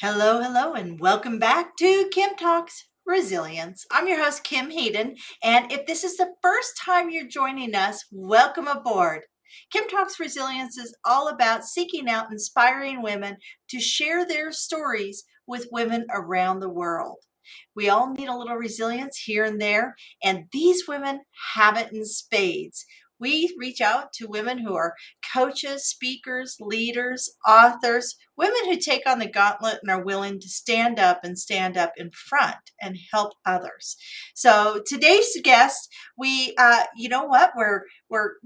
Hello, hello, and welcome back to Kim Talks Resilience. I'm your host, Kim Hayden, and if this is the first time you're joining us, welcome aboard. Kim Talks Resilience is all about seeking out inspiring women to share their stories with women around the world. We all need a little resilience here and there, and these women have it in spades. We reach out to women who are coaches, speakers, leaders, authors, women who take on the gauntlet and are willing to stand up in front and help others. So today's guest, you know what, we're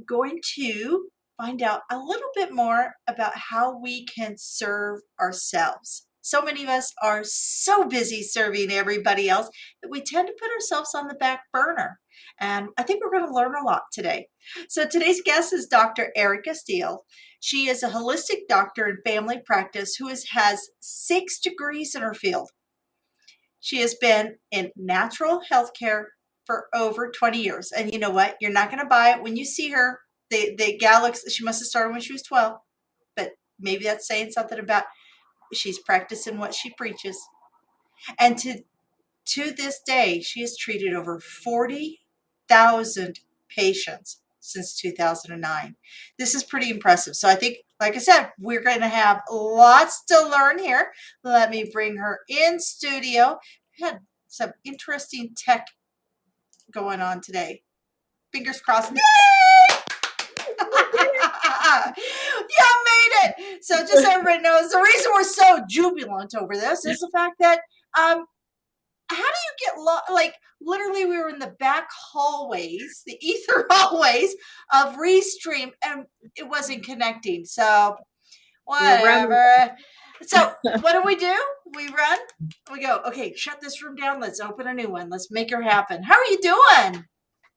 going to find out a little bit more about how we can serve ourselves. So many of us are so busy serving everybody else that we tend to put ourselves on the back burner. And I think we're going to learn a lot today. So today's guest is Dr. Erica Steele. She is a holistic doctor in family practice who has 6 degrees in her field. She has been in natural healthcare for over 20 years. And you know what? You're not going to buy it when you see her. The gal looks, she must have started when she was 12, but maybe that's saying something about she's practicing what she preaches. And to this day, she has treated over 40,000 patients since 2009. This is pretty impressive. So I think, like I said, we're going to have lots to learn here. Let me bring her in studio. We had some interesting tech going on today. Fingers crossed. Yay! Yeah, made it. So just so everybody knows, the reason we're so jubilant over this is the fact that how do you get like literally we were in the back hallways, the ether hallways of Restream, and it wasn't connecting. So whatever. So what do? We run, we go, okay, shut this room down, let's open a new one, let's make her happen. How are you doing?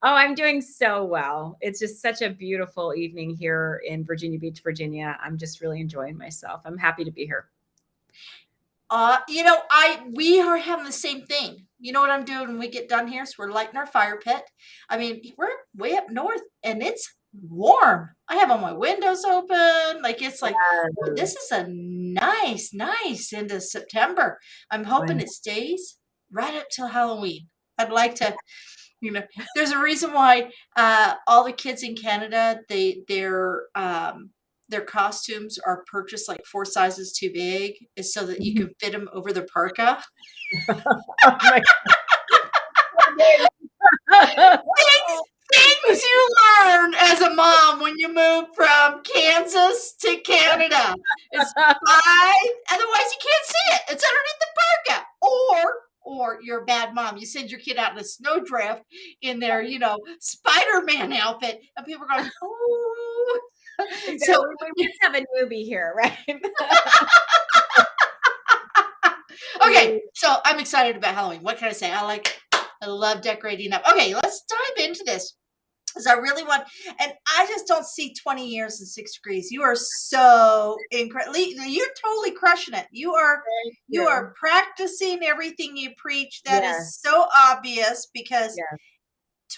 Oh, I'm doing so well. It's just such a beautiful evening here in Virginia Beach, Virginia. I'm just really enjoying myself. I'm happy to be here. We are having the same thing. You know what I'm doing when we get done here? So we're lighting our fire pit. I mean, we're way up north and it's warm. I have all my windows open. Like it's like, ooh, this is a nice into September. I'm hoping it stays right up till Halloween. I'd like to, there's a reason why all the kids in Canada, their costumes are purchased like 4 sizes too big, is so that you can fit them over the parka. Oh my Things you learn as a mom when you move from Kansas to Canada. It's fine. Otherwise, you can't see it. It's underneath the parka. Or you're a bad mom. You send your kid out in a snowdrift in their, Spider-Man outfit, and people are going, oh. So we have a newbie here, right? Okay, so I'm excited about Halloween. What can I say? I love decorating up. Okay, let's dive into this. Because I really want, and I just don't see 20 years and 6 degrees. You are so incredible. You're totally crushing it. You are practicing everything you preach. That is so obvious because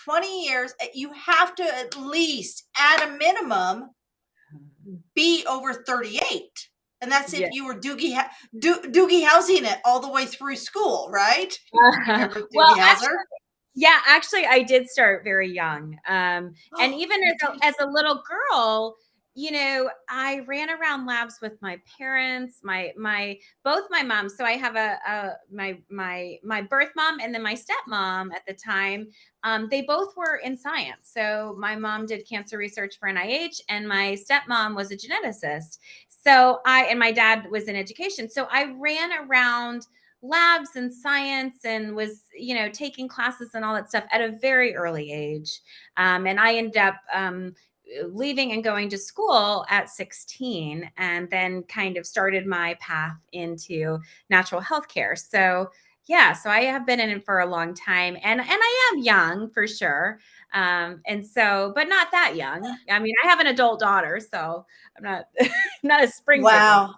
20 years, you have to at least, at a minimum, be over 38. And that's if you were Doogie Housing it all the way through school, right? Remember Doogie Actually, I did start very young. And even as a little girl, I ran around labs with my parents, both my moms. So I have my birth mom and then my stepmom at the time. They both were in science. So my mom did cancer research for NIH and my stepmom was a geneticist. So and my dad was in education. So I ran around labs and science and was, taking classes and all that stuff at a very early age. And I ended up leaving and going to school at 16 and then kind of started my path into natural healthcare. So so I have been in it for a long time and I am young for sure. And so, but not that young. I mean, I have an adult daughter, so I'm not a spring. Wow.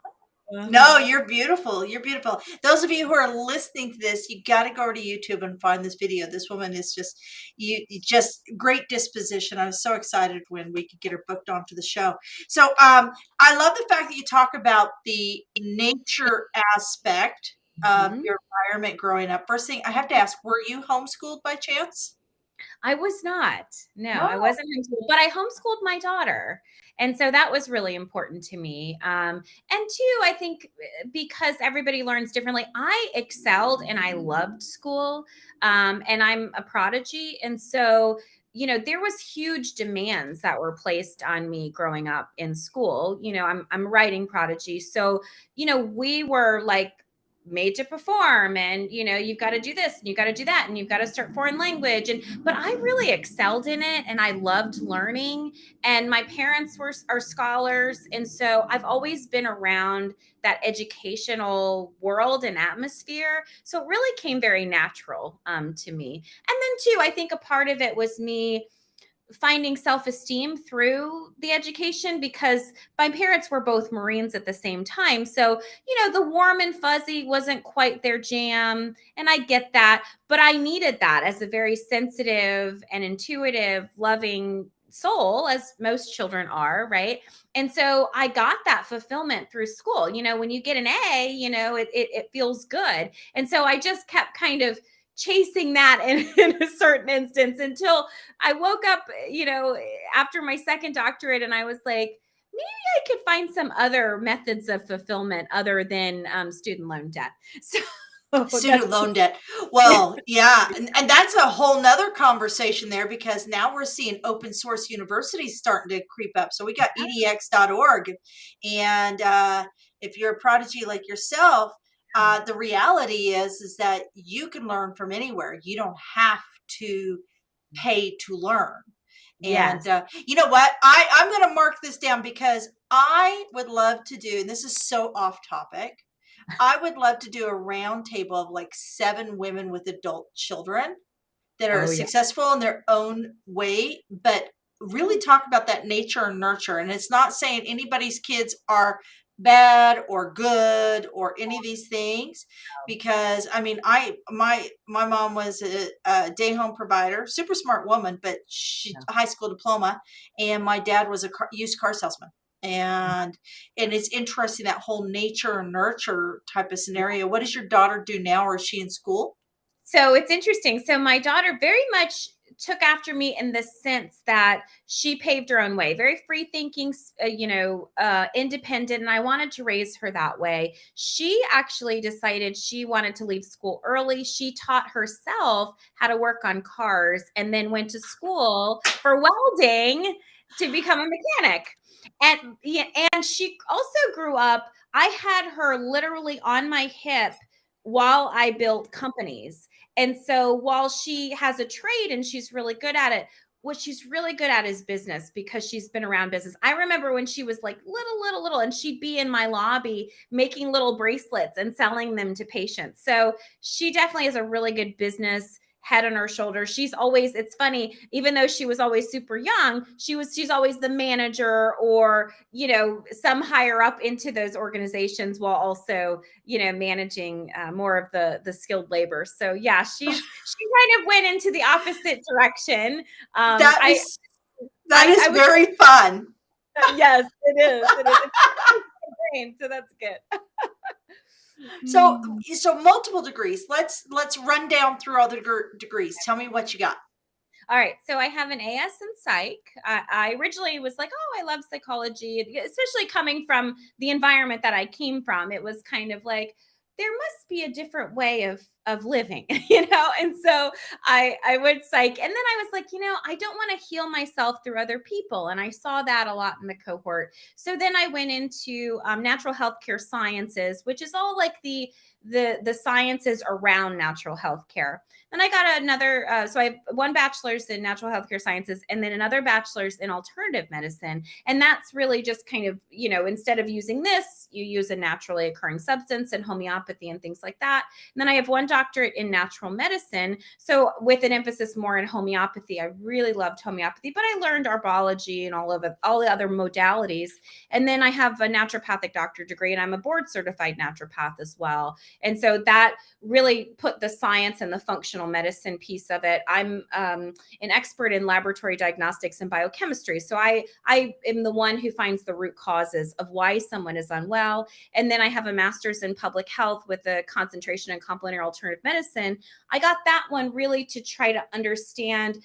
No, Uh-huh. you're beautiful. You're beautiful. Those of you who are listening to this, you got to go over to YouTube and find this video. This woman is just just great disposition. I was so excited when we could get her booked onto the show. So, I love the fact that you talk about the nature aspect of Mhm. your environment growing up. First thing I have to ask, were you homeschooled by chance? I was not. No, I No. wasn't homeschooled, but I homeschooled my daughter. And so that was really important to me. And two, I think because everybody learns differently, I excelled and I loved school. And I'm a prodigy. And so, there was huge demands that were placed on me growing up in school. I'm a writing prodigy. So, we were like made to perform, and you've got to do this and you've got to do that and you've got to start foreign language, and but I really excelled in it and I loved learning, and my parents are scholars, and so I've always been around that educational world and atmosphere, so it really came very natural to me. And then too, I think a part of it was me finding self-esteem through the education, because my parents were both Marines at the same time. So, the warm and fuzzy wasn't quite their jam. And I get that. But I needed that as a very sensitive and intuitive, loving soul, as most children are, right? And so I got that fulfillment through school. When you get an A, it feels good. And so I just kept kind of chasing that in a certain instance until I woke up, after my second doctorate, and I was like, maybe I could find some other methods of fulfillment other than student loan debt. So that's Student loan debt. Well, yeah, and that's a whole nother conversation there, because now we're seeing open source universities starting to creep up. So we got edx.org, and if you're a prodigy like yourself, the reality is that you can learn from anywhere. You don't have to pay to learn. And yes. you know what? I'm going to mark this down, because I would love to do, and this is so off topic, I would love to do a round table of like 7 women with adult children that are Oh yeah. successful in their own way, but really talk about that nature and nurture. And it's not saying anybody's kids are bad or good or any of these things, because I mean, my mom was a day home provider, super smart woman, but she high school diploma, and my dad was a used car salesman. And it's interesting, that whole nature and nurture type of scenario. What does your daughter do now, or is she in school? So it's interesting. So my daughter very much took after me in the sense that she paved her own way, very free thinking, independent. And I wanted to raise her that way. She actually decided she wanted to leave school early. She taught herself how to work on cars and then went to school for welding to become a mechanic. And yeah, and she also grew up, I had her literally on my hip while I built companies. And so while she has a trade and she's really good at it, what she's really good at is business, because she's been around business. I remember when she was like little, and she'd be in my lobby making little bracelets and selling them to patients. So she definitely has a really good business head on her shoulders. She's always, it's funny, even though she was always super young, she's always the manager, or, some higher up into those organizations, while also, managing more of the skilled labor. So yeah, she kind of went into the opposite direction. That I is that is I would, very fun. yes, it is. It is. It's brain, so that's good. So Mm. so multiple degrees. Let's run down through all the degrees. Tell me what you got. All right. So I have an AS in psych. I originally was like, oh, I love psychology, especially coming from the environment that I came from. It was kind of like, there must be a different way of living, And so I went psych, and then I was like, I don't want to heal myself through other people, and I saw that a lot in the cohort. So then I went into natural healthcare sciences, which is all like the sciences around natural healthcare. Then I got another, so I have one bachelor's in natural healthcare sciences and then another bachelor's in alternative medicine. And that's really just kind of, instead of using this, you use a naturally occurring substance and homeopathy and things like that. And then I have one doctorate in natural medicine. So with an emphasis more in homeopathy. I really loved homeopathy, but I learned herbology and all the other modalities. And then I have a naturopathic doctorate degree, and I'm a board certified naturopath as well. And so that really put the science and the functional medicine piece of it. I'm an expert in laboratory diagnostics and biochemistry. So I am the one who finds the root causes of why someone is unwell. And then I have a master's in public health with a concentration in complementary alternative medicine. I got that one really to try to understand,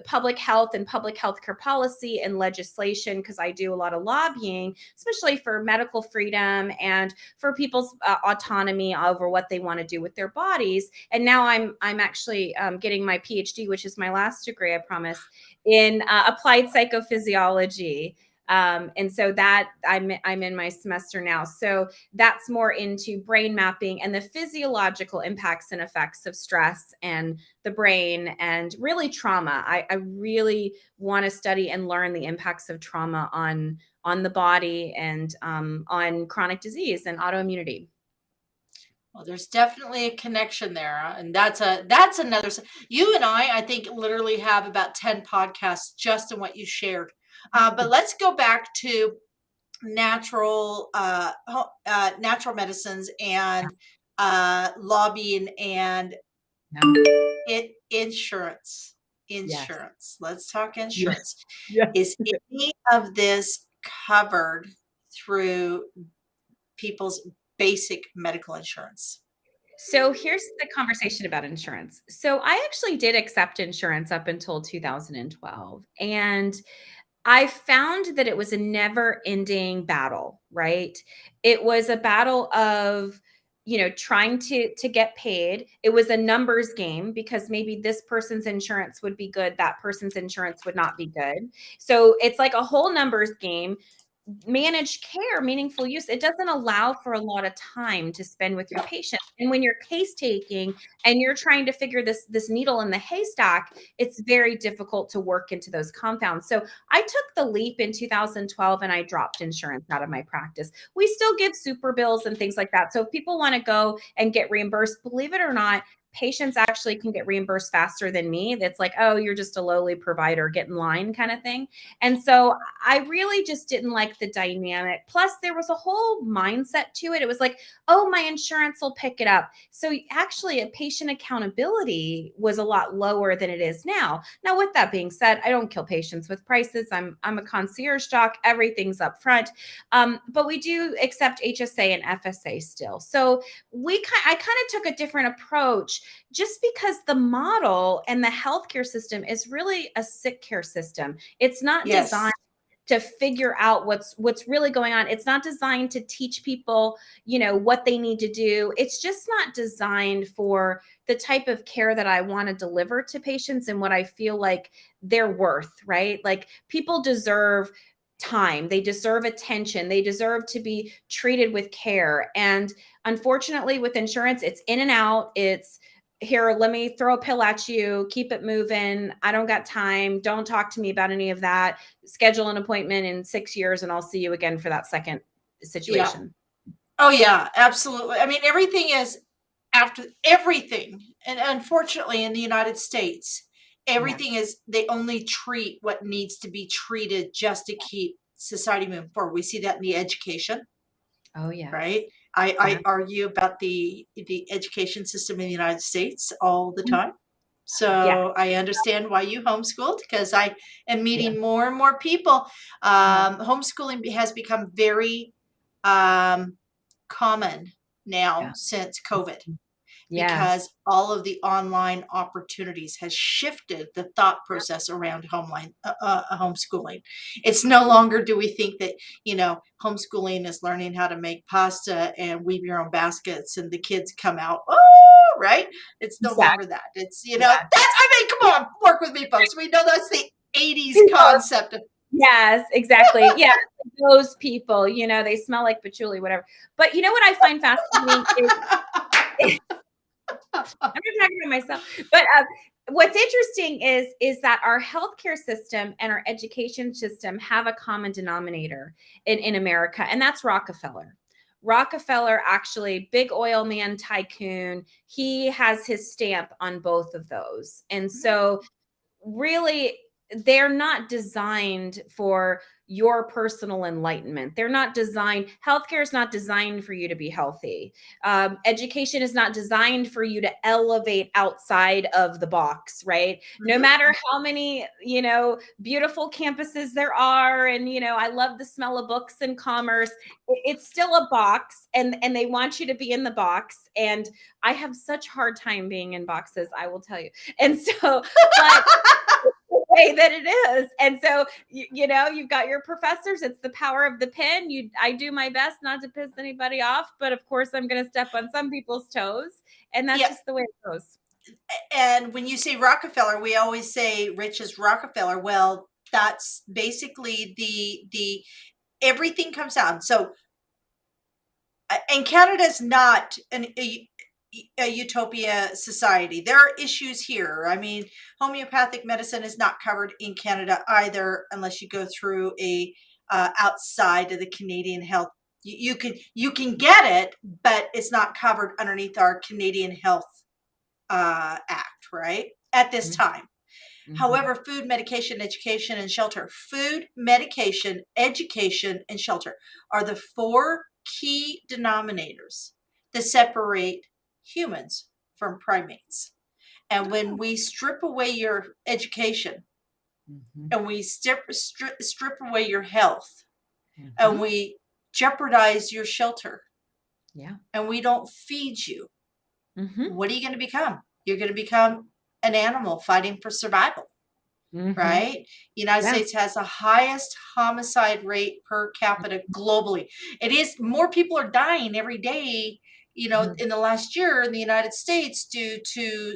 public health and public health care policy and legislation, because I do a lot of lobbying, especially for medical freedom and for people's autonomy over what they want to do with their bodies. And now I'm actually getting my PhD, which is my last degree, I promise, in applied psychophysiology. And so that I'm in my semester now. So that's more into brain mapping and the physiological impacts and effects of stress and the brain and really trauma. I really want to study and learn the impacts of trauma on the body and on chronic disease and autoimmunity. Well, there's definitely a connection there, and that's another. You and I think, literally have about 10 podcasts just in what you shared. But let's go back to natural natural medicines and lobbying and insurance. Yes. Let's talk insurance. Yes. Is any of this covered through people's basic medical insurance? So here's the conversation about insurance. So I actually did accept insurance up until 2012. And I found that it was a never ending battle, right? It was a battle of, trying to get paid. It was a numbers game because maybe this person's insurance would be good, that person's insurance would not be good. So it's like a whole numbers game. Managed care, meaningful use, it doesn't allow for a lot of time to spend with your patient. And when you're case taking and you're trying to figure this needle in the haystack, it's very difficult to work into those compounds. So I took the leap in 2012 and I dropped insurance out of my practice. We still give super bills and things like that. So if people want to go and get reimbursed, believe it or not, patients actually can get reimbursed faster than me. That's like, oh, you're just a lowly provider, get in line kind of thing. And so I really just didn't like the dynamic. Plus, there was a whole mindset to it. It was like, oh, my insurance will pick it up. So actually, a patient accountability was a lot lower than it is now. Now, with that being said, I don't kill patients with prices. I'm a concierge doc. Everything's up front. But we do accept HSA and FSA still. So I kind of took a different approach just because the model and the healthcare system is really a sick care system. It's not designed to figure out what's really going on. It's not designed to teach people, what they need to do. It's just not designed for the type of care that I want to deliver to patients and what I feel like they're worth, right? Like people deserve time, they deserve attention, they deserve to be treated with care. And unfortunately with insurance, it's in and out. It's here, let me throw a pill at you, keep it moving. I don't got time. Don't talk to me about any of that. Schedule an appointment in 6 years and I'll see you again for that second situation. Yeah. Oh yeah, absolutely. I mean, everything is after everything. And unfortunately in the United States, everything is, they only treat what needs to be treated just to keep society moving forward. We see that in the education. Oh yeah. Right. I argue about the education system in the United States all the time. So I understand why you homeschooled, because I am meeting more and more people. Homeschooling has become very common now since COVID. Because all of the online opportunities has shifted the thought process around homeschooling. It's no longer do we think that, homeschooling is learning how to make pasta and weave your own baskets and the kids come out, oh, right? It's no longer that. It's, come on, work with me, folks. We know that's the 80s concept of. Yes, exactly. Yeah. Those people, they smell like patchouli, whatever. But you know what I find fascinating is I'm just talking about myself. But what's interesting is that our healthcare system and our education system have a common denominator in America, and that's Rockefeller. Rockefeller, actually, big oil man tycoon, he has his stamp on both of those. And so really, they're not designed for your personal enlightenment. They're not designed, healthcare is not designed for you to be healthy. Education is not designed for you to elevate outside of the box, right? No Mhm. matter how many, beautiful campuses there are, and, I love the smell of books and commerce, it's still a box, and they want you to be in the box. And I have such hard time being in boxes, I will tell you. And so, but the way that it is. And so, you've got your professors. It's the power of the pen. I do my best not to piss anybody off, but of course I'm going to step on some people's toes, and that's Yeah. just the way it goes. And when you say Rockefeller, we always say rich as Rockefeller. Well, that's basically the everything comes down. So, and Canada is not a utopia society. There are issues here. I mean, homeopathic medicine is not covered in Canada either, unless you go through a outside of the Canadian health. You can get it, but it's not covered underneath our Canadian Health Act, right? At this time. Mm-hmm. However, food, medication, education, and shelter. Food, medication, education, and shelter are the four key denominators that separate humans from primates. And when we strip away your education, Mm-hmm. and we strip away your health, and Mm-hmm. we jeopardize your shelter, Yeah. and we don't feed you, Mm-hmm. what are you going to become? You're going to become an animal fighting for survival. Mm-hmm. Right? United Yeah. States has the highest homicide rate per capita globally. It is more people are dying every day, Mm-hmm. in the last year in the United States due to,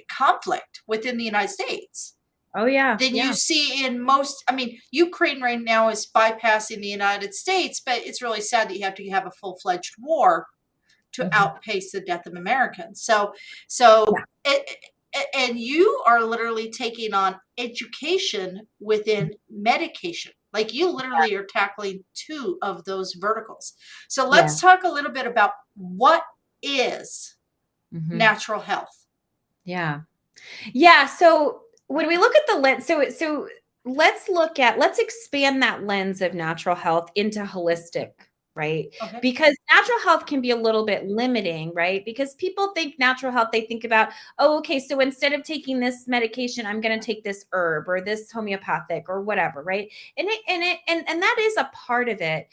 conflict within the United States Oh yeah. than you Yeah. see in most. I mean, Ukraine right now is bypassing the United States, but it's really sad that you have to have a full-fledged war to Mm-hmm. outpace the death of Americans. Yeah. And you are literally taking on education within medication. Like you literally are tackling two of those verticals. So Yeah. let's talk a little bit about what is Mm-hmm. natural health. Yeah. Yeah. So when we look at the lens, so let's expand that lens of natural health into holistic, right? Okay. Because natural health can be a little bit limiting, right? Because people think natural health, they think about, oh, okay, so instead of taking this medication, I'm going to take this herb or this homeopathic or whatever, right? And that is a part of it.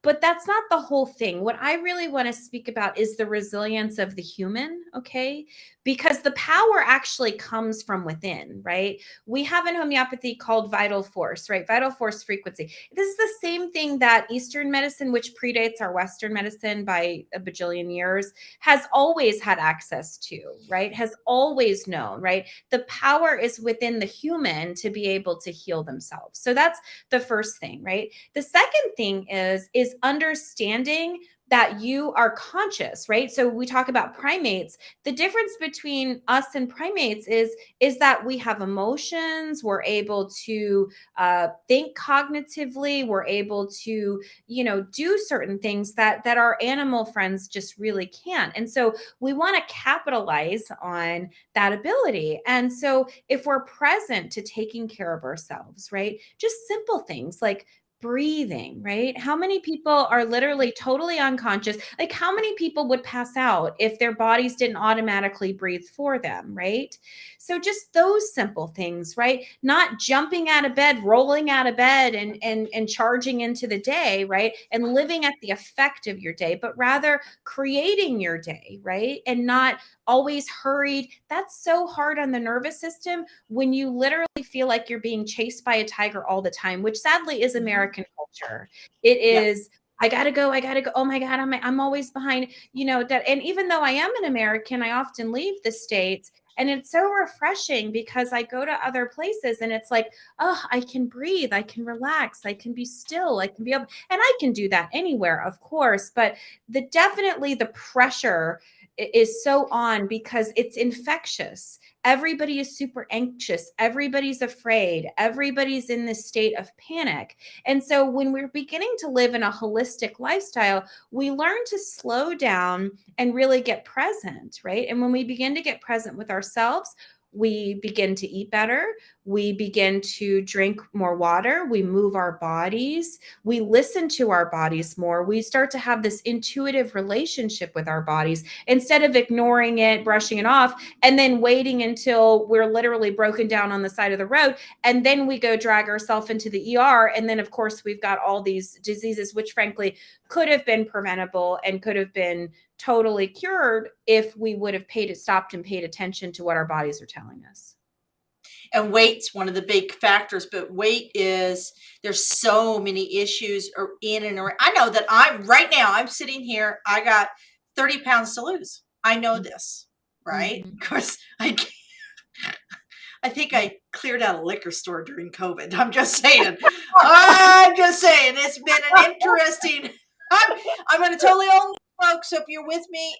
But that's not the whole thing. What I really want to speak about is the resilience of the human, okay? Because the power actually comes from within, right? We have in homeopathy called vital force, right? Vital force frequency. This is the same thing that Eastern medicine, which predates our Western medicine by a bajillion years, has always had access to, right? Has always known, right? The power is within the human to be able to heal themselves. So that's the first thing, right? The second thing is understanding that you are conscious, right? So we talk about primates. The difference between us and primates is that we have emotions. We're able to think cognitively. We're able to, do certain things that our animal friends just really can't. And so we want to capitalize on that ability. And so if we're present to taking care of ourselves, right? Just simple things like breathing, right? How many people are literally totally unconscious? Like, how many people would pass out if their bodies didn't automatically breathe for them, right? So just those simple things, right? Not jumping out of bed, rolling out of bed and charging into the day, right? And living at the effect of your day, but rather creating your day, right? And not always hurried. That's so hard on the nervous system when you literally feel like you're being chased by a tiger all the time, which sadly is Mhm. American culture. It Yeah. is, I gotta go. I gotta go. Oh my God, I'm always behind, that. And even though I am an American, I often leave the States. And it's so refreshing because I go to other places and it's like, oh, I can breathe, I can relax, I can be still, I can be able, and I can do that anywhere, of course. But definitely the pressure is so on because it's infectious. Everybody is super anxious. Everybody's afraid. Everybody's in this state of panic. And so when we're beginning to live in a holistic lifestyle, we learn to slow down and really get present, right? And when we begin to get present with ourselves, we begin to eat better. We begin to drink more water. We move our bodies. We listen to our bodies more. We start to have this intuitive relationship with our bodies instead of ignoring it, brushing it off, and then waiting until we're literally broken down on the side of the road. And then we go drag ourselves into the ER. And then, of course, we've got all these diseases, which frankly could have been preventable and could have been totally cured if we would have stopped and paid attention to what our bodies are telling us. And weight's one of the big factors, but there's so many issues in and around. I know that I'm sitting here, I got 30 pounds to lose. I know this, right? Mm-hmm. Of course, I think I cleared out a liquor store during COVID. I'm just saying. It's been an interesting. I'm going to totally own folks. So if you're with me,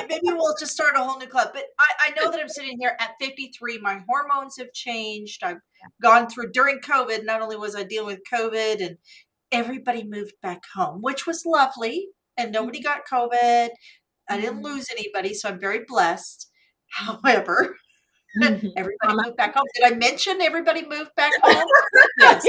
maybe we'll just start a whole new club. But I know that I'm sitting here at 53. My hormones have changed. I've gone through during COVID. Not only was I dealing with COVID, and everybody moved back home, which was lovely, and nobody got COVID. I didn't lose anybody, so I'm very blessed. However, everybody moved back home. Did I mention everybody moved back home? Yes.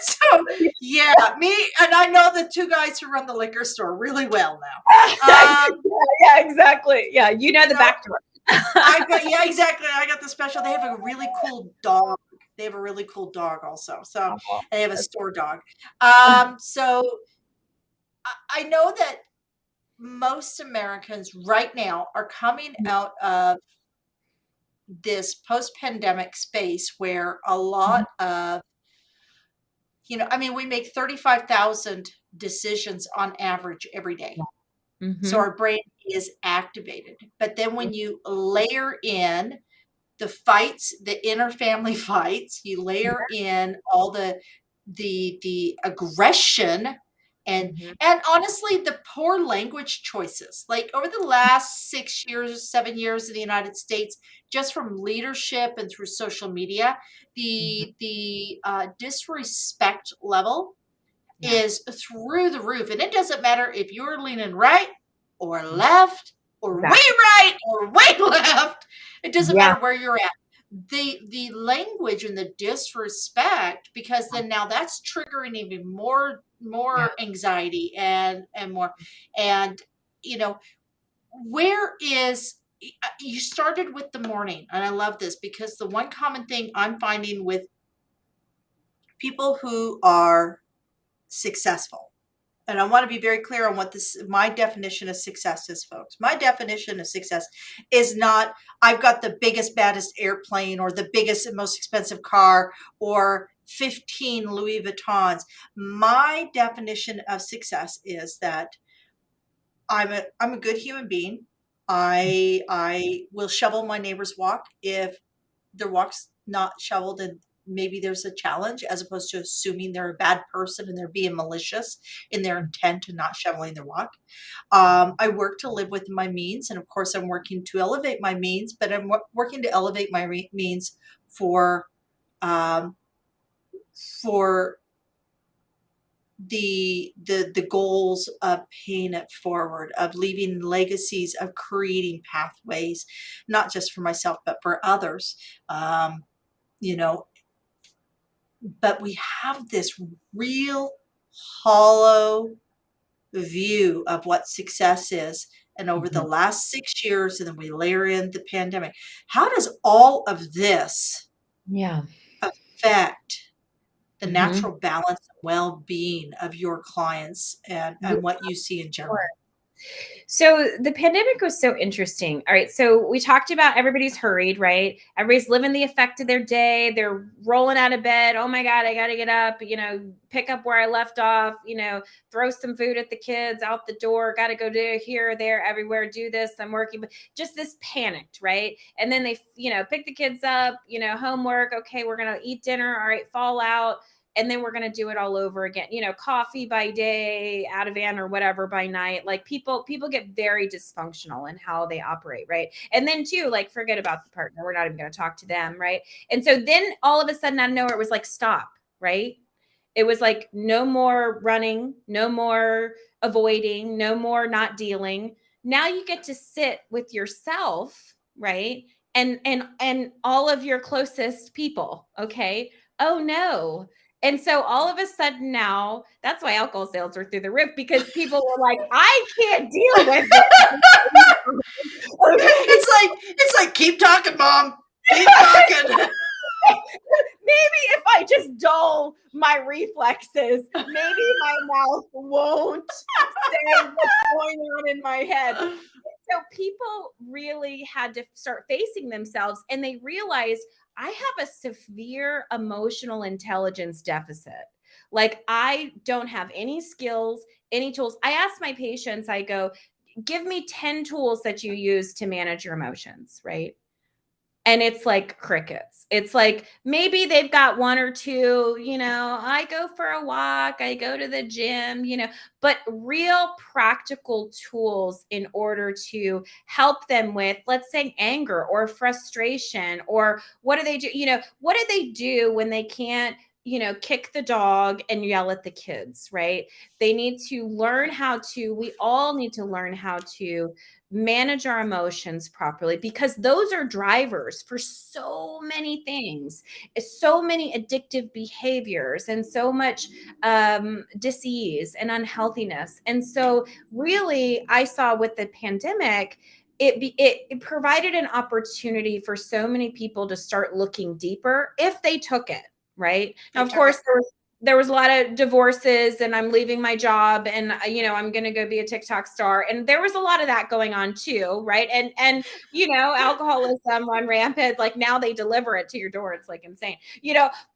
So, yeah, me, and I know the two guys who run the liquor store really well now. Yeah, exactly. Yeah, you know the back door. Yeah, exactly. I got the special. They have a really cool dog. They have a really cool dog also. So they have a store dog. So I know that most Americans right now are coming out of this post-pandemic space where a lot of, we make 35,000 decisions on average every day. So our brain is activated. But then when you layer in the fights, the inner family fights, you layer in all the aggression and honestly the poor language choices. Like over the last 6 years, 7 years in the United States, just from leadership and through social media, the disrespect level is through the roof. And it doesn't matter if you're leaning right or left or way right or way left. It doesn't matter where you're at. The language and the disrespect, because then now that's triggering even more anxiety and more. And where is you started with the morning, and I love this because the one common thing I'm finding with people who are successful, and I want to be very clear on what my definition of success is, folks. My definition of success is not I've got the biggest, baddest airplane or the biggest and most expensive car or 15 Louis Vuittons. My definition of success is that I'm a good human being. I will shovel my neighbor's walk if their walk's not shoveled and maybe there's a challenge, as opposed to assuming they're a bad person and they're being malicious in their intent and not shoveling their walk. I work to live within my means. And of course, I'm working to elevate my means, but I'm working to elevate my means for the goals of paying it forward, of leaving legacies, of creating pathways, not just for myself, but for others. But we have this real hollow view of what success is. And over the last 6 years, and then we layer in the pandemic, how does all of this affect the natural balance and well-being of your clients and what you see in general? So the pandemic was so interesting. All right. So we talked about everybody's hurried, right? Everybody's living the effect of their day. They're rolling out of bed. Oh my God, I got to get up, pick up where I left off, throw some food at the kids out the door. Got to go to here, there, everywhere, do this. I'm working, but just this panicked, right? And then they, pick the kids up, homework. Okay, we're going to eat dinner. All right, fall out. and then we're going to do it all over again. Coffee by day, Ativan or whatever by night. Like people get very dysfunctional in how they operate, right? And then too, like, forget about the partner. We're not even going to talk to them, right? And so then all of a sudden out of nowhere, it was like, stop, right? It was like, no more running, no more avoiding, no more not dealing. Now you get to sit with yourself, right? And all of your closest people, okay? Oh no. And so all of a sudden now, that's why alcohol sales are through the roof, because people were like, I can't deal with it. Okay. It's like keep talking, mom. Keep talking. Maybe if I just dull my reflexes, maybe my mouth won't say what's going on in my head. So people really had to start facing themselves, and they realized, I have a severe emotional intelligence deficit. Like, I don't have any skills, any tools. I ask my patients, I go, give me 10 tools that you use to manage your emotions, right? And it's like crickets. It's like, maybe they've got one or two, I go for a walk, I go to the gym, but real practical tools in order to help them with, let's say, anger or frustration, or what do they do? What do they do when they can't, kick the dog and yell at the kids, right? They need to learn we all need to learn how to manage our emotions properly, because those are drivers for so many things, so many addictive behaviors, and so much disease and unhealthiness. And so really, I saw with the pandemic, it provided an opportunity for so many people to start looking deeper if they took it, right? Now, of course, there was a lot of divorces, and I'm leaving my job, and I'm going to go be a TikTok star. And there was a lot of that going on too. Right. And alcoholism run rampant. Like, now they deliver it to your door. It's like insane,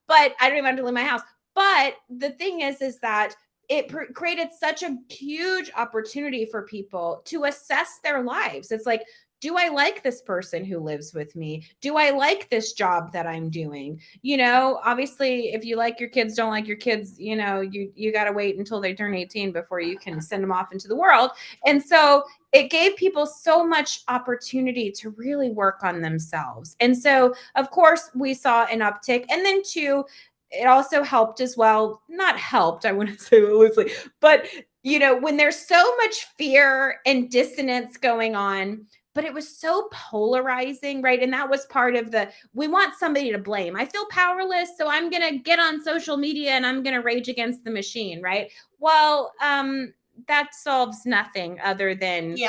but I don't even have to leave my house. But the thing is that it created such a huge opportunity for people to assess their lives. It's like, do I like this person who lives with me? Do I like this job that I'm doing? Obviously, if you like your kids, don't like your kids, you got to wait until they turn 18 before you can send them off into the world. And so it gave people so much opportunity to really work on themselves. And so, of course, we saw an uptick. And then too, it also helped as well. Not helped, I wouldn't say loosely, but when there's so much fear and dissonance going on, but it was so polarizing, right? And that was part of we want somebody to blame. I feel powerless, so I'm going to get on social media and I'm going to rage against the machine, right? Well, that solves nothing other than you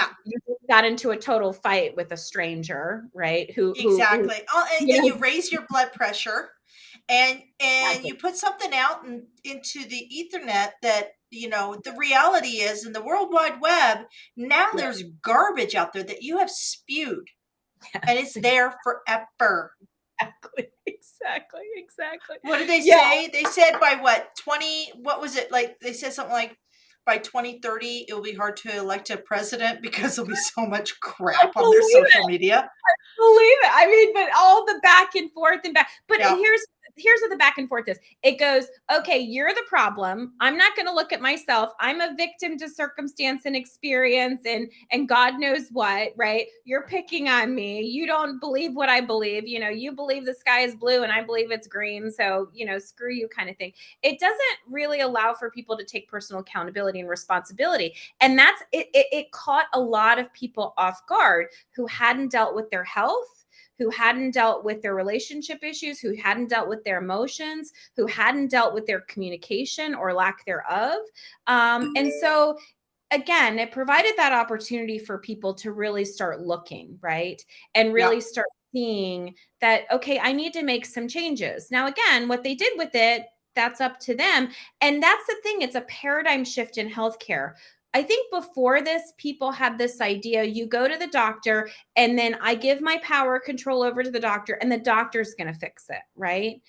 got into a total fight with a stranger, right? Exactly. And you raise your blood pressure, and you put something out into the ethernet that the reality is, in the World Wide Web now, there's garbage out there that you have spewed. Yes. And it's there forever. Exactly. What did they say? They said by what, 20, what was it, like they said something like by 2030 it will be hard to elect a president because there'll be so much crap on their social media. I believe it. I mean, but all the back and forth and back. But here's what the back and forth is. It goes, okay, you're the problem. I'm not going to look at myself. I'm a victim to circumstance and experience and God knows what, right? You're picking on me. You don't believe what I believe. You believe the sky is blue and I believe it's green. So, screw you, kind of thing. It doesn't really allow for people to take personal accountability and responsibility. And that's it caught a lot of people off guard who hadn't dealt with their health, who hadn't dealt with their relationship issues, who hadn't dealt with their emotions, who hadn't dealt with their communication or lack thereof. And so, again, it provided that opportunity for people to really start looking, right? And really start seeing that, okay, I need to make some changes. Now, again, what they did with it, that's up to them. And that's the thing. It's a paradigm shift in healthcare. I think before this, people had this idea, you go to the doctor and then I give my power control over to the doctor and the doctor's going to fix it, right?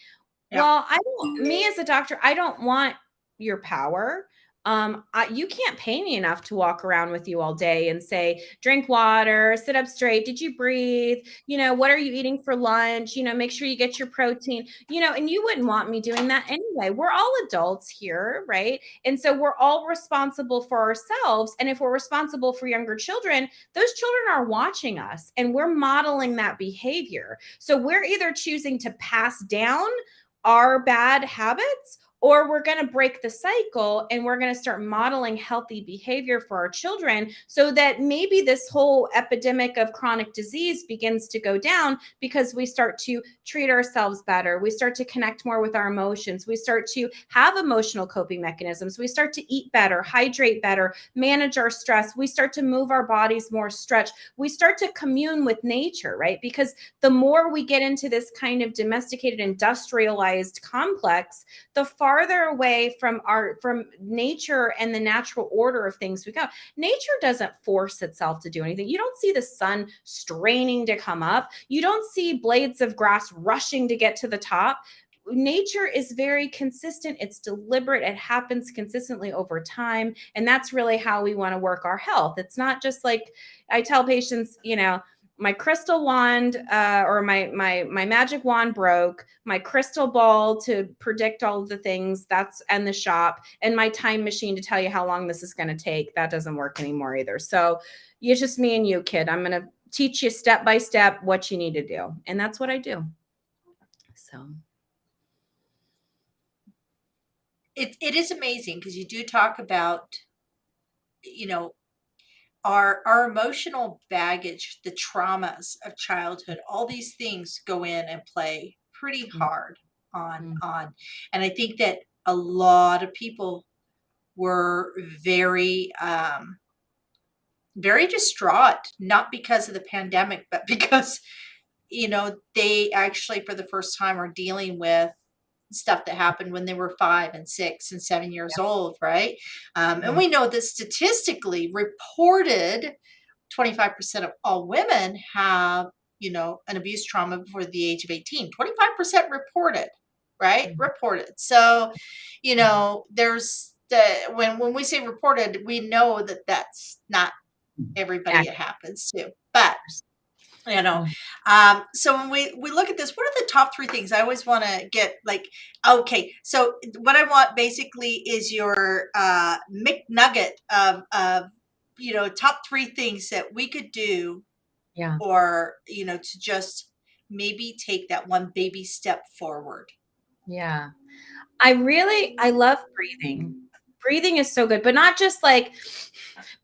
Yeah. Well, me as a doctor, I don't want your power. You can't pay me enough to walk around with you all day and say, drink water, sit up straight. Did you breathe? What are you eating for lunch? Make sure you get your protein, and you wouldn't want me doing that anyway. We're all adults here, right? And so we're all responsible for ourselves. And if we're responsible for younger children, those children are watching us and we're modeling that behavior. So we're either choosing to pass down our bad habits, or we're going to break the cycle and we're going to start modeling healthy behavior for our children so that maybe this whole epidemic of chronic disease begins to go down because we start to treat ourselves better. We start to connect more with our emotions. We start to have emotional coping mechanisms. We start to eat better, hydrate better, manage our stress. We start to move our bodies more, stretch. We start to commune with nature, right? Because the more we get into this kind of domesticated, industrialized complex, the farther away from nature and the natural order of things we go. Nature doesn't force itself to do anything. You don't see the sun straining to come up. You don't see blades of grass rushing to get to the top. Nature is very consistent. It's deliberate. It happens consistently over time. And that's really how we want to work our health. It's not just like I tell patients, my crystal wand or my magic wand broke, my crystal ball to predict all of the things and the shop, and my time machine to tell you how long this is going to take. That doesn't work anymore either. So it's just me and you, kid. I'm going to teach you step by step what you need to do. And that's what I do. So it is amazing because you do talk about, our emotional baggage, the traumas of childhood, all these things go in and play pretty hard on. And I think that a lot of people were very, very distraught, not because of the pandemic, but because, they actually for the first time are dealing with stuff that happened when they were 5 and 6 and 7 years old, right? And we know that statistically reported 25% of all women have, an abuse trauma before the age of 18. 25% reported, right? Reported. So, there's when we say reported, we know that that's not everybody it happens to, but so when we look at this, what are the top 3 things? I always want to get okay, so what I want basically is your McNugget of top 3 things that we could do, or to just maybe take that one baby step forward. I love breathing. Breathing is so good, but not just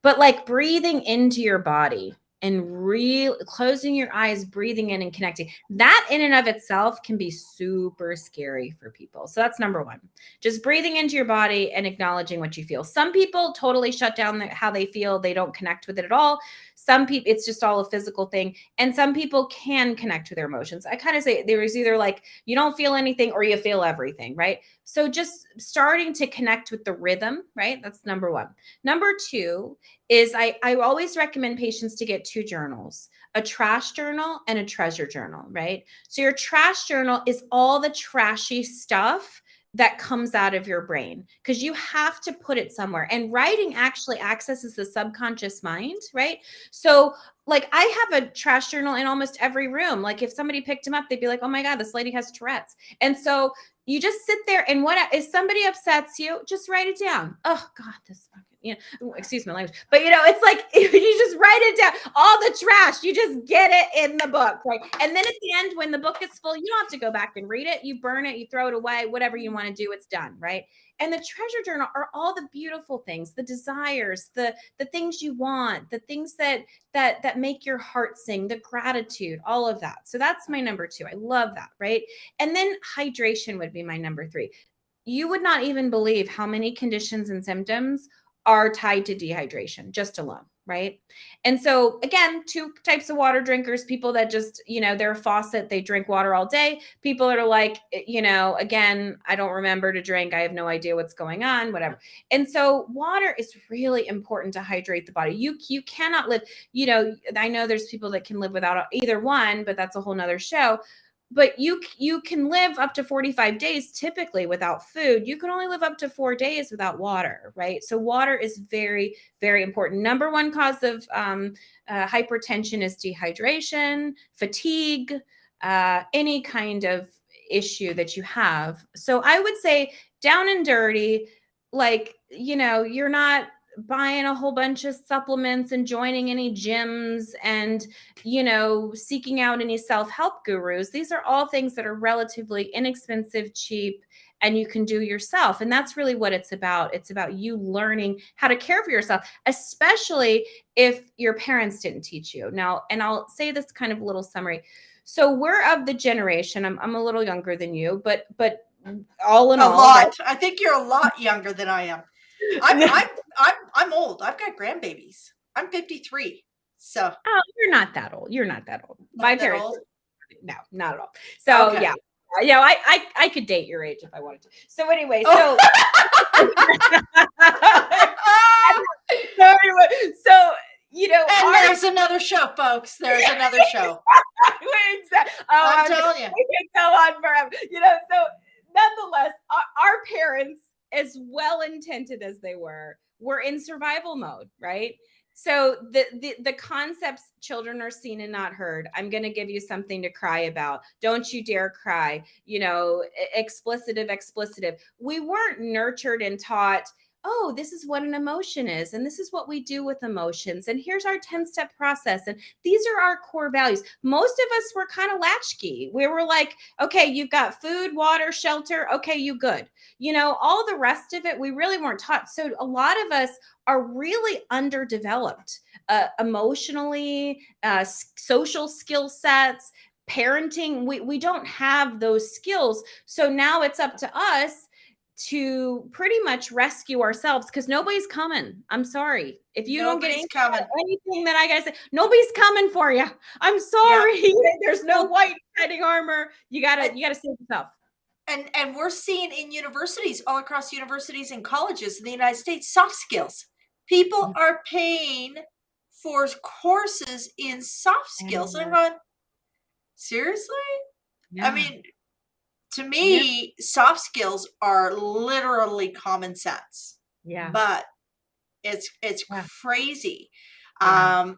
but breathing into your body and closing your eyes, breathing in and connecting. That in and of itself can be super scary for people. So that's number 1. Just breathing into your body and acknowledging what you feel. Some people totally shut down how they feel. They don't connect with it at all. Some people, it's just all a physical thing. And some people can connect with their emotions. I kind of say there is either you don't feel anything or you feel everything, right? So just starting to connect with the rhythm, right? That's number 1. Number 2 is I always recommend patients to get 2 journals, a trash journal and a treasure journal, right? So your trash journal is all the trashy stuff that comes out of your brain because you have to put it somewhere. And writing actually accesses the subconscious mind, right? So I have a trash journal in almost every room. If somebody picked him up, they'd be like, oh my God, this lady has Tourette's. And so you just sit there and if somebody upsets you, just write it down. Oh God, this fucking, excuse my language, but it's you just write it down, all the trash, you just get it in the book, right? And then at the end, when the book is full, you don't have to go back and read it. You burn it, you throw it away, whatever you want to do, it's done, right? And the treasure journal are all the beautiful things, the desires, the things you want, the things that make your heart sing, the gratitude, all of that. So that's my number 2. I love that, right? And then hydration would be my number 3. You would not even believe how many conditions and symptoms are tied to dehydration just alone, right? And so again, 2 types of water drinkers, people that just, they're a faucet, they drink water all day. People that are again, I don't remember to drink. I have no idea what's going on, whatever. And so water is really important to hydrate the body. You cannot live, I know there's people that can live without either one, but that's a whole nother show. but you can live up to 45 days typically without food. You can only live up to 4 days without water, right? So water is very, very important. Number one cause of hypertension is dehydration, fatigue, any kind of issue that you have. So I would say down and dirty, like, you're not buying a whole bunch of supplements and joining any gyms and seeking out any self-help gurus. These are all things that are relatively inexpensive, cheap, and you can do yourself. And that's really what it's about. It's about you learning how to care for yourself, especially if your parents didn't teach you. Now, and I'll say this kind of little summary. So we're of the generation, I'm a little younger than you, but all in A all, lot. right? I think you're a lot younger than I am. I'm old. I've got grandbabies. I'm 53. So Oh, you're not that old. You're not that old. My not that parents, old. no, not at all. So Okay. yeah, I could date your age if I wanted to. So anyway, Oh. so anyway, so And there's another show, folks. There's another show. I'm telling you. We can go on forever. So nonetheless, our parents, as well intended as they were in survival mode, right? So the concepts, children are seen and not heard. I'm going to give you something to cry about. Don't you dare cry. Explicitive. We weren't nurtured and taught, oh, this is what an emotion is, and this is what we do with emotions, and here's our 10-step process, and these are our core values. Most of us were kind of latchkey. We were like, okay, you've got food, water, shelter. Okay, you good. All the rest of it, we really weren't taught. So a lot of us are really underdeveloped emotionally, social skill sets, parenting. We don't have those skills. So now it's up to us to pretty much rescue ourselves, because nobody's coming. I'm sorry. If you don't get anything that I gotta say, nobody's coming for you. I'm sorry. Yep. There's no white fighting armor. You gotta save yourself. And we're seeing in universities, all across universities and colleges in the United States, soft skills. People are paying for courses in soft skills. And I'm going, seriously? Yeah. I mean, to me, soft skills are literally common sense. Yeah. But it's crazy. Yeah.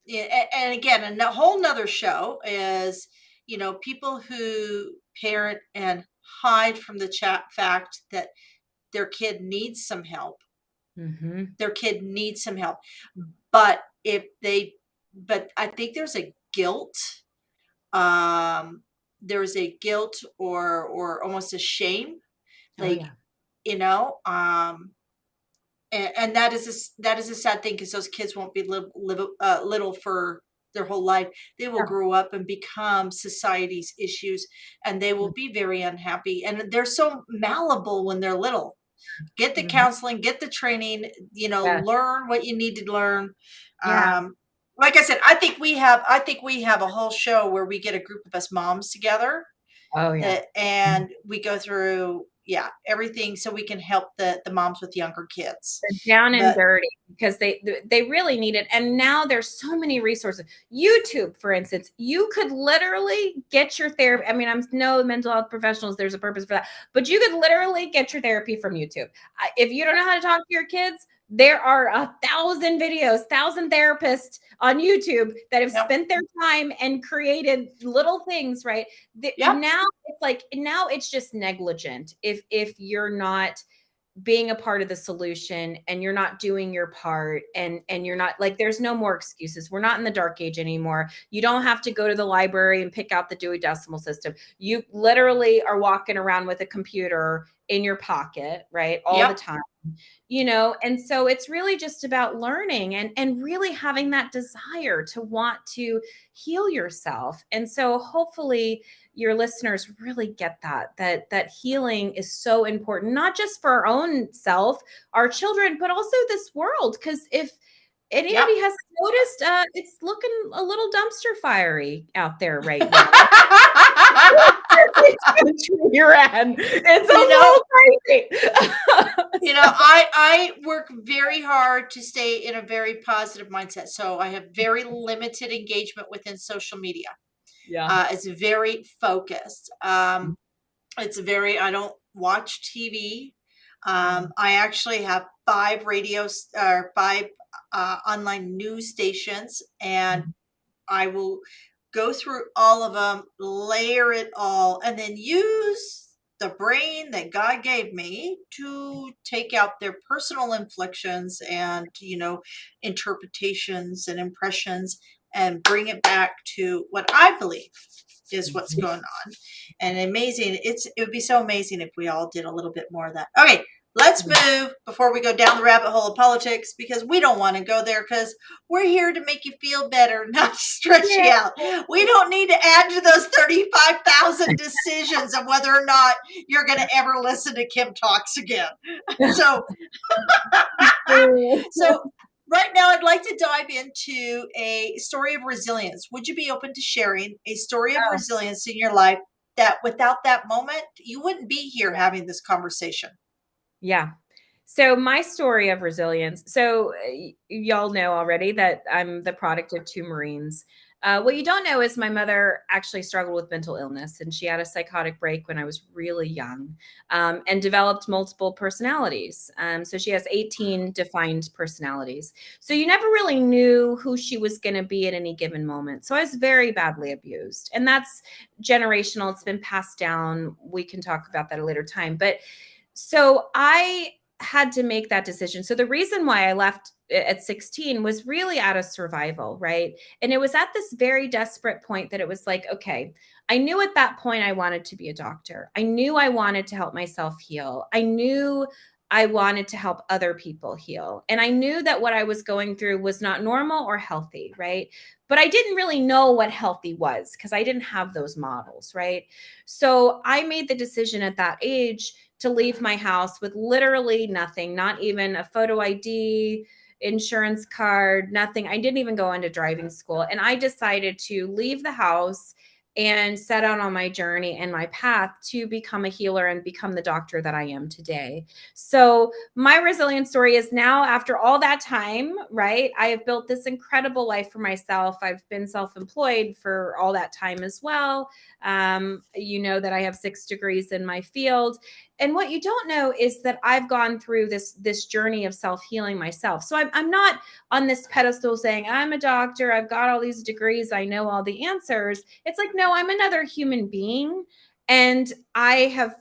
And again, a whole nother show is, people who parent and hide from the fact that their kid needs some help. Mm-hmm. Their kid needs some help. But I think there's a guilt. There's a guilt or almost a shame, like, and that is a sad thing, because those kids won't be little for their whole life. They will grow up and become society's issues, and they will be very unhappy. And they're so malleable when they're little. Get the counseling, get the training, learn what you need to learn. Like I said, I think we have a whole show where we get a group of us moms together. Oh yeah. And we go through everything, so we can help the moms with younger kids. They're down and dirty, because they really need it. And now there's so many resources. YouTube, for instance, you could literally get your therapy. I mean, I'm no mental health professionals. There's a purpose for that, but you could literally get your therapy from YouTube. If you don't know how to talk to your kids, there are 1,000 videos, 1,000 therapists on YouTube that have spent their time and created little things, right? Now it's just negligent if you're not being a part of the solution and you're not doing your part, and you're not, like, there's no more excuses. We're not in the dark age anymore. You don't have to go to the library and pick out the Dewey Decimal System. You literally are walking around with a computer in your pocket, right? All the time. And so it's really just about learning and really having that desire to want to heal yourself. And so hopefully your listeners really get that healing is so important, not just for our own self, our children, but also this world. Because if anybody has noticed, it's looking a little dumpster fiery out there right now. You're in. It's a little crazy. I work very hard to stay in a very positive mindset. So I have very limited engagement within social media. Yeah. It's very focused. It's very, I don't watch TV. Mm. I actually have five radios or five online news stations, and Mhm. I will go through all of them, layer it all, and then use the brain that God gave me to take out their personal inflictions and, interpretations and impressions, and bring it back to what I believe is what's Mhm. going on. And amazing, it would be so amazing if we all did a little bit more of that. Okay, let's move before we go down the rabbit hole of politics, because we don't want to go there, because we're here to make you feel better, not to stress Yeah. you out. We don't need to add to those 35,000 decisions of whether or not you're going to ever listen to Kim Talks again. So, so right now I'd like to dive into a story of resilience. Would you be open to sharing a story of Oh, resilience in your life that without that moment, you wouldn't be here having this conversation? yeah. So my story of resilience. So y'all know already that I'm the product of two Marines. What you don't know is my mother actually struggled with mental illness, and she had a psychotic break when I was really young, and developed multiple personalities. So she has 18 defined personalities. So you never really knew who she was going to be at any given moment. So I was very badly abused, and that's generational. It's been passed down. We can talk about that at a later time, but so I had to make that decision. So the reason why I left at 16 was really out of survival, right? And it was at this very desperate point that it was like, okay, I knew at that point I wanted to be a doctor. I knew I wanted to help myself heal. I knew I wanted to help other people heal. And I knew that what I was going through was not normal or healthy, right? But I didn't really know what healthy was because I didn't have those models, right? So I made the decision at that age to leave my house with literally nothing, not even a photo ID, insurance card, nothing. I didn't even go into driving school. And I decided to leave the house and set out on my journey and my path to become a healer and become the doctor that I am today. So, my resilience story is now, after all that time, right? I have built this incredible life for myself. I've been self employed for all that time as well. You know that I have 6 degrees in my field, and what you don't know is that I've gone through this journey of self-healing myself. So I'm not on this pedestal saying I'm a doctor, I've got all these degrees, I know all the answers. It's like, no, I'm another human being, and I have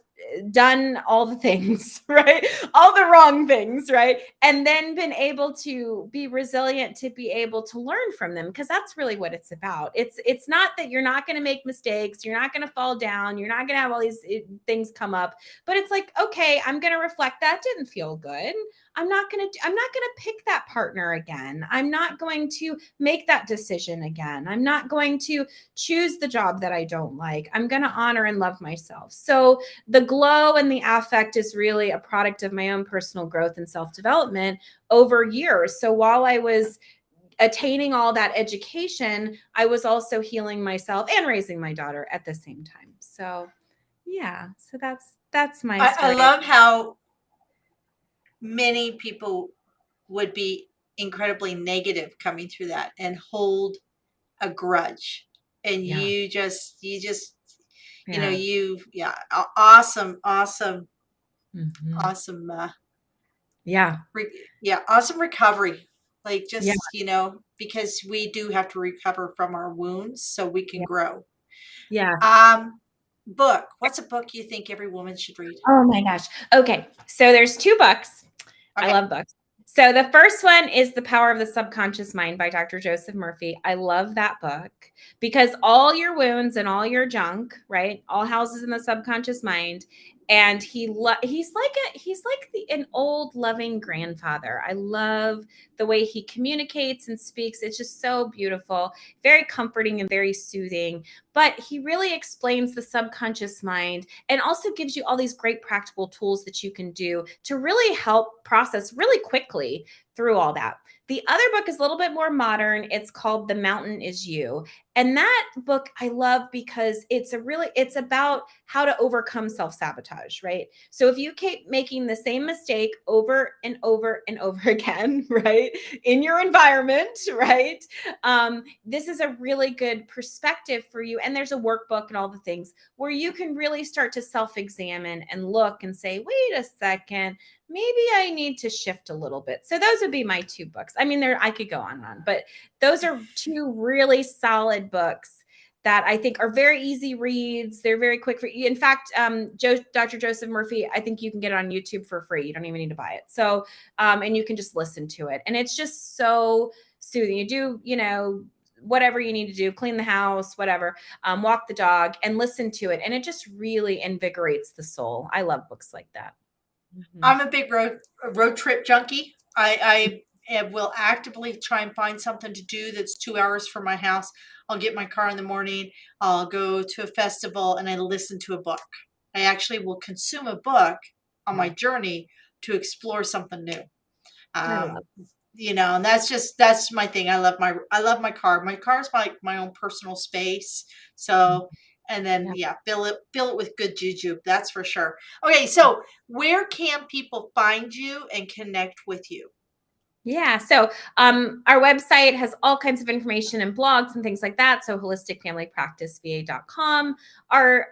done all the things, right? All the wrong things, right? And then been able to be resilient to be able to learn from them, because that's really what it's about. It's not that you're not going to make mistakes, you're not going to fall down, you're not going to have all these things come up, but it's like, okay, I'm going to reflect, that didn't feel good. I'm not going to pick that partner again. I'm not going to make that decision again. I'm not going to choose the job that I don't like. I'm going to honor and love myself. So the glow and the affect is really a product of my own personal growth and self-development over years. So while I was attaining all that education, I was also healing myself and raising my daughter at the same time. So yeah, so that's my I story. love how many people would be incredibly negative coming through that and hold a grudge. And Yeah. Yeah. yeah, awesome, awesome, Mhm. awesome, Yeah. yeah, awesome recovery. Like, Yeah. just, because we do have to recover from our wounds so we can Yeah. grow. Yeah. Book. What's a book you think every woman should read? Oh my gosh. Okay. So there's two books. I Okay. love books. So the first one is The Power of the Subconscious Mind by Dr. Joseph Murphy. I love that book because all your wounds and all your junk, right? All houses in the subconscious mind. And he's like an old loving grandfather. I love the way he communicates and speaks. It's just so beautiful, very comforting and very soothing. But he really explains the subconscious mind and also gives you all these great practical tools that you can do to really help process really quickly through all that. The other book is a little bit more modern. It's called The Mountain Is You. And that book I love because it's about how to overcome self-sabotage, right? So if you keep making the same mistake over and over and over again, right, in your environment, right? This is a really good perspective for you. and there's a workbook and all the things where you can really start to self-examine and look and say, wait a second, maybe I need to shift a little bit. So those would be my 2 books. I mean, I could go on and on, but those are 2 really solid books that I think are very easy reads. They're very quick for you. In fact, Dr. Joseph Murphy, I think you can get it on YouTube for free. You don't even need to buy it. So, and you can just listen to it. And it's just so soothing. You do, whatever you need to do, clean the house, whatever, walk the dog and listen to it. And it just really invigorates the soul. I love books like that. Mm-hmm. I'm a big road trip junkie. I will actively try and find something to do that's 2 hours from my house. I'll get my car in the morning. I'll go to a festival and I listen to a book. I actually will consume a book on my journey to explore something new. And that's my thing. I love my car. My car is my own personal space. So, and then fill it with good juju. That's for sure. Okay, so where can people find you and connect with you? Yeah. So our website has all kinds of information and blogs and things like that. So holisticfamilypracticeva.com. Our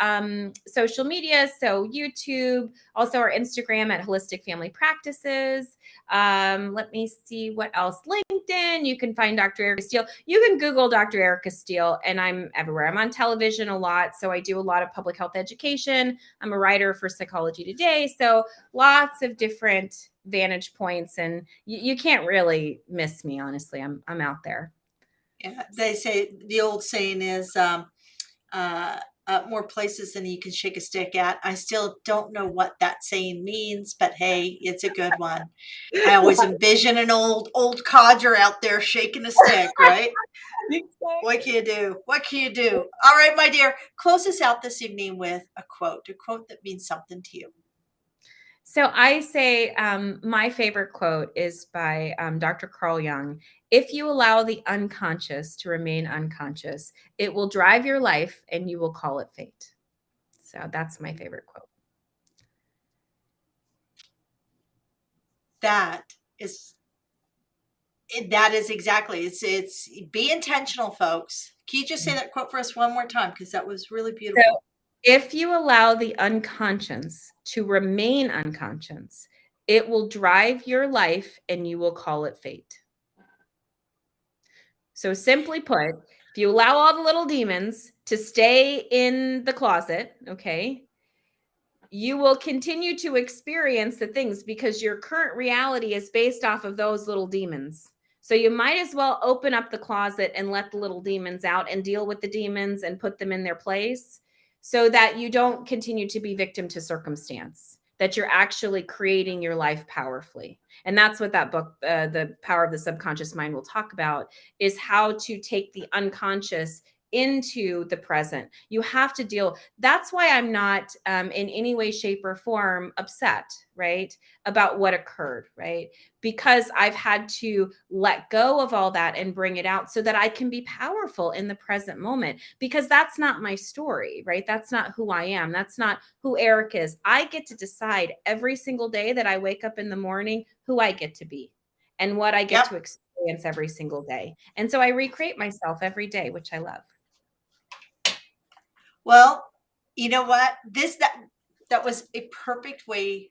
social media, so YouTube, also our Instagram at Holistic Family Practices. Let me see what else. LinkedIn, you can find Dr. Erica Steele. You can Google Dr. Erica Steele, and I'm everywhere. I'm on television a lot, so I do a lot of public health education. I'm a writer for Psychology Today, so lots of different vantage points, and you can't really miss me. Honestly, I'm out there. Yeah, they say the old saying is more places than you can shake a stick at. I still don't know what that saying means, but hey, it's a good one. I always envision an old codger out there shaking a stick, right? Exactly. What can you do? What can you do? All right, my dear, close us out this evening with a quote that means something to you. So I say my favorite quote is by Dr. Carl Jung. If you allow the unconscious to remain unconscious, it will drive your life and you will call it fate. So that's my favorite quote. That is exactly. It's be intentional, folks. Can you just say that quote for us one more time? Because that was really beautiful. So, if you allow the unconscious to remain unconscious, it will drive your life and you will call it fate. So simply put, if you allow all the little demons to stay in the closet, okay, you will continue to experience the things because your current reality is based off of those little demons. So you might as well open up the closet and let the little demons out and deal with the demons and put them in their place so that you don't continue to be victim to circumstance, that you're actually creating your life powerfully. And that's what that book, The Power of the Subconscious Mind, will talk about, is how to take the unconscious into the present. You have to deal. That's why I'm not in any way, shape, or form upset, right, about what occurred, right? Because I've had to let go of all that and bring it out so that I can be powerful in the present moment, because that's not my story, right? That's not who I am. That's not who Eric is. I get to decide every single day that I wake up in the morning who I get to be and what I get to experience every single day. And so I recreate myself every day, which I love. Well, you know what? That was a perfect way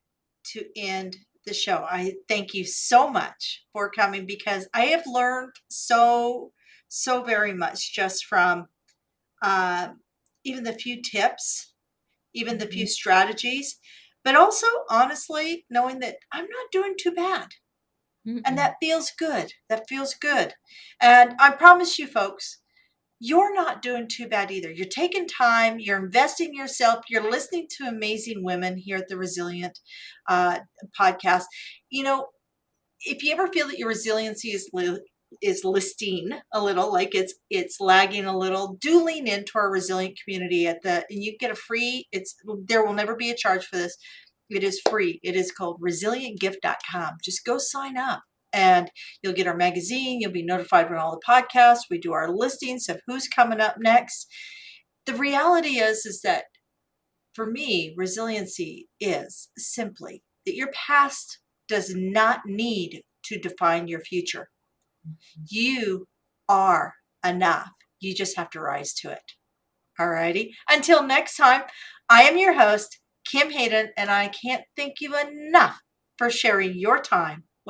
to end the show. I thank you so much for coming, because I have learned so very much just from even the few tips, even the few strategies, but also honestly knowing that I'm not doing too bad. And that feels good. That feels good. And I promise you, folks, you're not doing too bad either. You're taking time, you're investing in yourself, you're listening to amazing women here at the Resilient podcast. If you ever feel that your resiliency is listing a little, like it's lagging a little, do lean into our resilient community and you get a free, there will never be a charge for this. It is free. It is called resilientgift.com. Just go sign up and you'll get our magazine. You'll be notified when all the podcasts, we do our listings of who's coming up next. The reality is that for me, resiliency is simply that your past does not need to define your future. You are enough. You just have to rise to it. Alrighty. Until next time, I am your host, Kim Hayden, and I can't thank you enough for sharing your time